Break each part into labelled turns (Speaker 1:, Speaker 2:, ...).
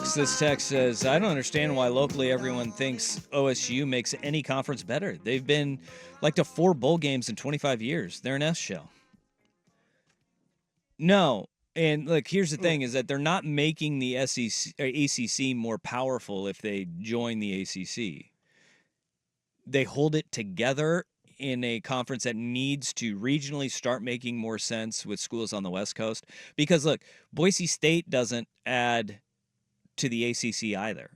Speaker 1: text. This text says, I don't understand why locally everyone thinks OSU makes any conference better. They've been like to 4 bowl games in 25 years. They're an S show. No. And look, here's the thing is that they're not making the SEC or ACC more powerful if they join the ACC. They hold it together in a conference that needs to regionally start making more sense with schools on the West Coast. Because, look, Boise State doesn't add to the ACC either.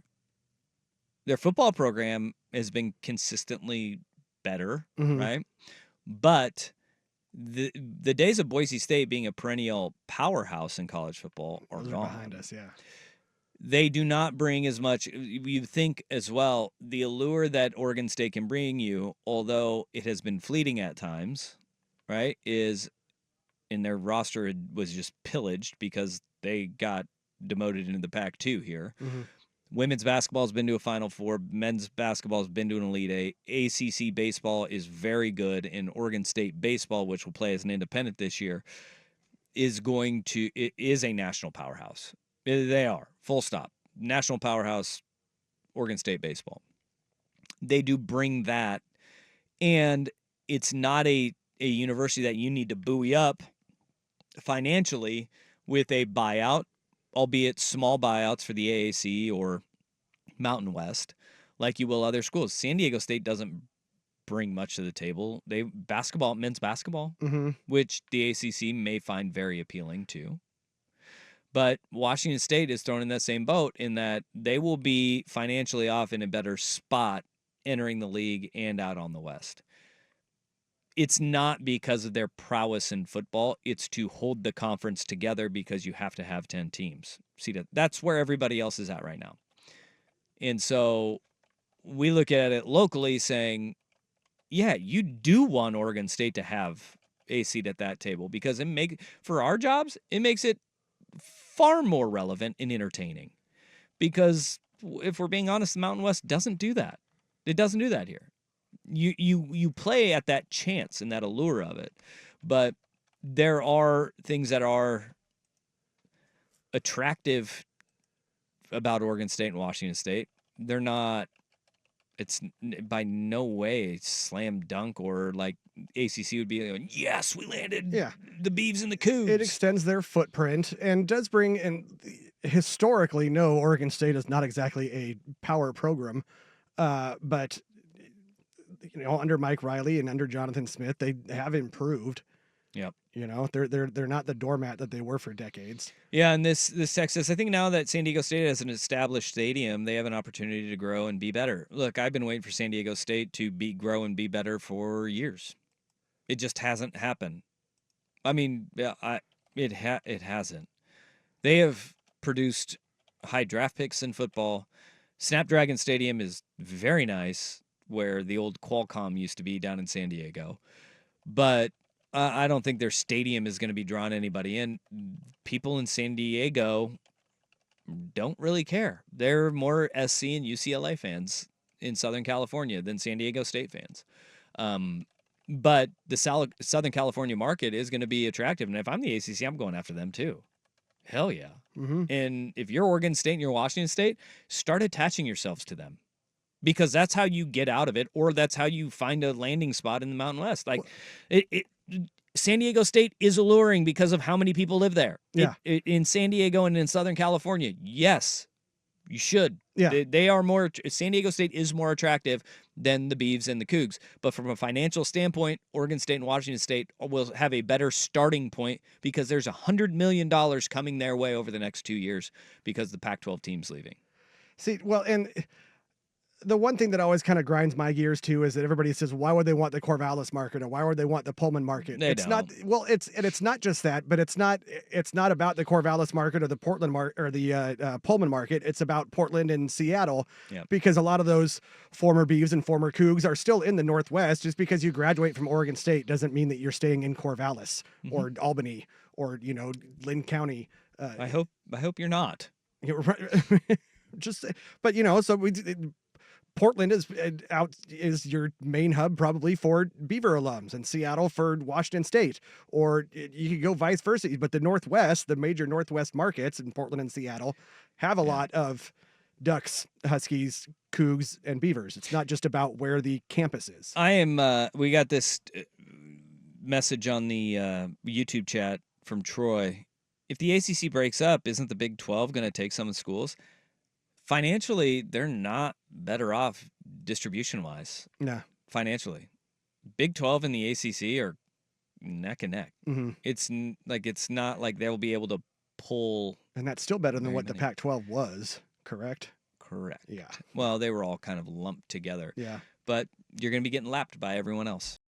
Speaker 1: Their football program has been consistently better, right? But the days of Boise State being a perennial powerhouse in college football are gone.
Speaker 2: Behind us, yeah.
Speaker 1: They do not bring as much. You think as well, the allure that Oregon State can bring you, although it has been fleeting at times, right, is in their roster was just pillaged because they got demoted into the Pac-2 here. Women's basketball has been to a Final Four. Men's basketball has been to an Elite Eight. ACC baseball is very good, and Oregon State baseball, which will play as an independent this year, is a national powerhouse. They are, full stop. National powerhouse, Oregon State baseball. They do bring that, and it's not a university that you need to buoy up financially with a buyout, albeit small buyouts for the AAC or Mountain West, like you will other schools. San Diego State doesn't bring much to the table. Men's basketball, which the ACC may find very appealing too. But Washington State is thrown in that same boat in that they will be financially off in a better spot entering the league and out on the West. It's not because of their prowess in football. It's to hold the conference together because you have to have 10 teams. See, that's where everybody else is at right now. And so we look at it locally saying, yeah, you do want Oregon State to have a seat at that table because for our jobs, it makes it far more relevant and entertaining. Because if we're being honest, the Mountain West doesn't do that. It doesn't do that here. You play at that chance and that allure of it, but there are things that are attractive about Oregon State and Washington State. They're not. It's by no way slam dunk or like ACC would be like, yes, we landed the Beavs and the Cougs.
Speaker 2: It extends their footprint and does bring in. Historically, no, Oregon State is not exactly a power program, but under Mike Riley and under Jonathan Smith, they have improved.
Speaker 1: Yep.
Speaker 2: They're not the doormat that they were for decades.
Speaker 1: Yeah, and this Texas, I think now that San Diego State has an established stadium, they have an opportunity to grow and be better. Look, I've been waiting for San Diego State to grow and be better for years. It just hasn't happened. I mean, it hasn't. They have produced high draft picks in football. Snapdragon Stadium is very nice, where the old Qualcomm used to be down in San Diego. But I don't think their stadium is going to be drawing anybody in. People in San Diego don't really care. They're more SC and UCLA fans in Southern California than San Diego State fans. But the Southern California market is going to be attractive. And if I'm the ACC, I'm going after them too. Hell yeah. And if you're Oregon State and you're Washington State, start attaching yourselves to them. Because that's how you get out of it, or that's how you find a landing spot in the Mountain West. Like, San Diego State is alluring because of how many people live there.
Speaker 2: Yeah.
Speaker 1: In San Diego and in Southern California, yes, you should.
Speaker 2: Yeah.
Speaker 1: They are more. San Diego State is more attractive than the Beavs and the Cougs. But from a financial standpoint, Oregon State and Washington State will have a better starting point because there's $100 million coming their way over the next 2 years because the Pac-12 team's leaving.
Speaker 2: See, well, and the one thing that always kind of grinds my gears too is that everybody says, why would they want the Corvallis market or why would they want the Pullman market? It's not just that, but it's not about the Corvallis market or the Portland market or the Pullman market. It's about Portland and Seattle because a lot of those former Beavs and former Cougs are still in the Northwest. Just because you graduate from Oregon State doesn't mean that you're staying in Corvallis or Albany or, Lynn County.
Speaker 1: I hope you're not.
Speaker 2: But so Portland is your main hub probably for Beaver alums, and Seattle for Washington State, or you could go vice versa. But the Northwest, the major Northwest markets in Portland and Seattle, have a lot of Ducks, Huskies, Cougs, and Beavers. It's not just about where the campus is.
Speaker 1: We got this message on the YouTube chat from Troy. If the ACC breaks up, isn't the Big 12 going to take some of the schools? Financially, they're not better off distribution-wise.
Speaker 2: No.
Speaker 1: Financially. Big 12 and the ACC are neck and neck.
Speaker 2: Mm-hmm.
Speaker 1: It's not like they'll be able to pull.
Speaker 2: And that's still better than what the Pac-12 was, correct?
Speaker 1: Correct.
Speaker 2: Yeah.
Speaker 1: Well, they were all kind of lumped together.
Speaker 2: Yeah.
Speaker 1: But you're going to be getting lapped by everyone else.